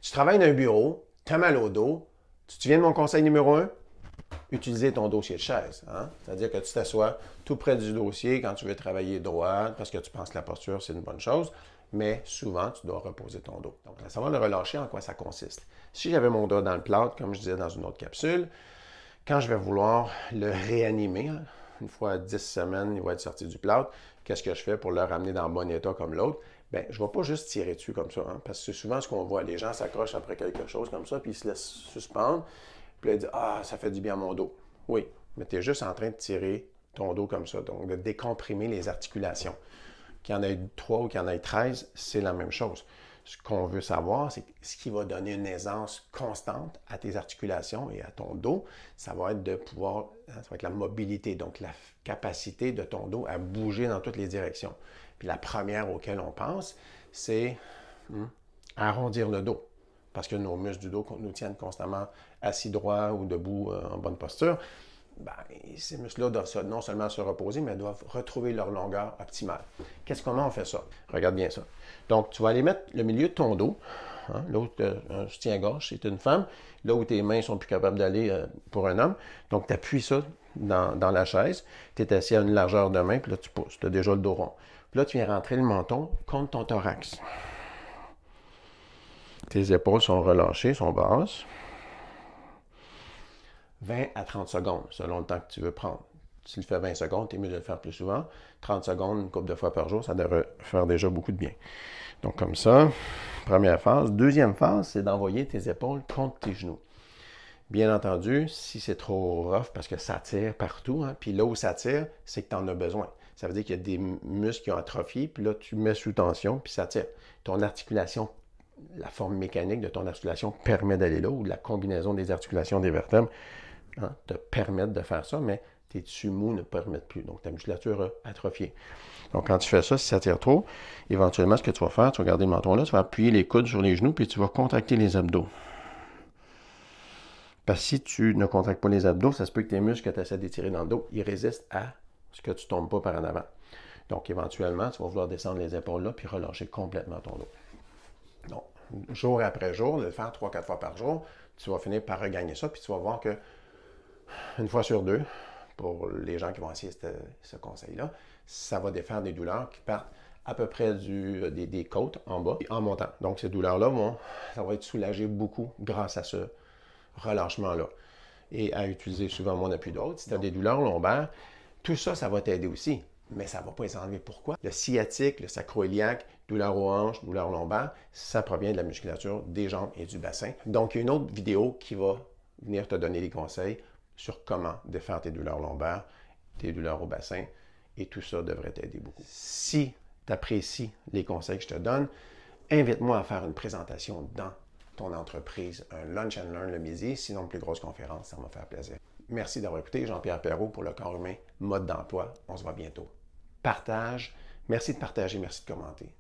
Tu travailles dans un bureau, tu as mal au dos. Tu te souviens de mon conseil numéro un? Utiliser ton dossier de chaise. Hein? C'est-à-dire que tu t'assois tout près du dossier quand tu veux travailler droit, parce que tu penses que la posture, c'est une bonne chose, mais souvent, tu dois reposer ton dos. Donc, à savoir le relâcher, en quoi ça consiste. Si j'avais mon dos dans le plâtre, comme je disais dans une autre capsule, quand je vais vouloir le réanimer, hein, une fois à 10 semaines, il va être sorti du plâtre, qu'est-ce que je fais pour le ramener dans le bon état comme l'autre? Bien, je ne vais pas juste tirer dessus comme ça, hein, parce que c'est souvent ce qu'on voit. Les gens s'accrochent après quelque chose comme ça, puis ils se laissent suspendre. Puis là, ils disent ah, ça fait du bien à mon dos. Oui, mais tu es juste en train de tirer ton dos comme ça, donc de décomprimer les articulations. Qu'il y en ait 3 ou qu'il y en ait 13, c'est la même chose. Ce qu'on veut savoir, c'est ce qui va donner une aisance constante à tes articulations et à ton dos. Ça va être de pouvoir, ça va être la mobilité, donc la capacité de ton dos à bouger dans toutes les directions. Puis la première auquel on pense, c'est arrondir le dos. Parce que nos muscles du dos nous tiennent constamment assis droit ou debout en bonne posture. Ben, ces muscles-là doivent non seulement se reposer, mais doivent retrouver leur longueur optimale. Comment on fait ça? Regarde bien ça. Donc, tu vas aller mettre le milieu de ton dos, hein, l'autre, un soutien-gorge, c'est une femme, là où tes mains sont plus capables d'aller pour un homme. Donc, tu appuies ça dans la chaise, tu es assis à une largeur de main, puis là, tu pousses, tu as déjà le dos rond. Puis là, tu viens rentrer le menton contre ton thorax. Tes épaules sont relâchées, sont basses. 20 à 30 secondes, selon le temps que tu veux prendre. Si tu le fais 20 secondes, tu es mieux de le faire plus souvent. 30 secondes, une couple de fois par jour, ça devrait faire déjà beaucoup de bien. Donc comme ça, première phase. Deuxième phase, c'est d'envoyer tes épaules contre tes genoux. Bien entendu, si c'est trop rough, parce que ça tire partout, hein, puis là où ça tire, c'est que tu en as besoin. Ça veut dire qu'il y a des muscles qui ont atrophié, puis là, tu mets sous tension, puis ça tire. Ton articulation, la forme mécanique de ton articulation permet d'aller là, ou la combinaison des articulations des vertèbres te permettent de faire ça, mais tes tissus mous ne permettent plus. Donc, ta musculature a atrophié. Donc, quand tu fais ça, si ça tire trop, éventuellement, ce que tu vas faire, tu vas garder le menton là, tu vas appuyer les coudes sur les genoux, puis tu vas contracter les abdos. Parce que si tu ne contractes pas les abdos, ça se peut que tes muscles que tu essaies d'étirer dans le dos, ils résistent à ce que tu ne tombes pas par en avant. Donc, éventuellement, tu vas vouloir descendre les épaules là, puis relâcher complètement ton dos. Donc, jour après jour, de le faire 3-4 fois par jour, tu vas finir par regagner ça, puis tu vas voir que une fois sur deux, pour les gens qui vont essayer ce conseil-là, ça va défaire des douleurs qui partent à peu près des côtes en bas et en montant. Donc, ces douleurs-là, ça va être soulagé beaucoup grâce à ce relâchement-là. Et à utiliser souvent mon appui d'autre. Si tu as des douleurs lombaires, tout ça, ça va t'aider aussi. Mais ça ne va pas les enlever. Pourquoi? Le sciatique, le sacro-iliaque, douleur aux hanches, douleur lombaire, ça provient de la musculature des jambes et du bassin. Donc, il y a une autre vidéo qui va venir te donner des conseils sur comment défaire tes douleurs lombaires, tes douleurs au bassin, et tout ça devrait t'aider beaucoup. Si tu apprécies les conseils que je te donne, invite-moi à faire une présentation dans ton entreprise, un Lunch and Learn le midi, sinon une plus grosse conférence, ça va me faire plaisir. Merci d'avoir écouté Jean-Pierre Perrault pour le corps humain, mode d'emploi. On se voit bientôt. Partage, merci de partager, merci de commenter.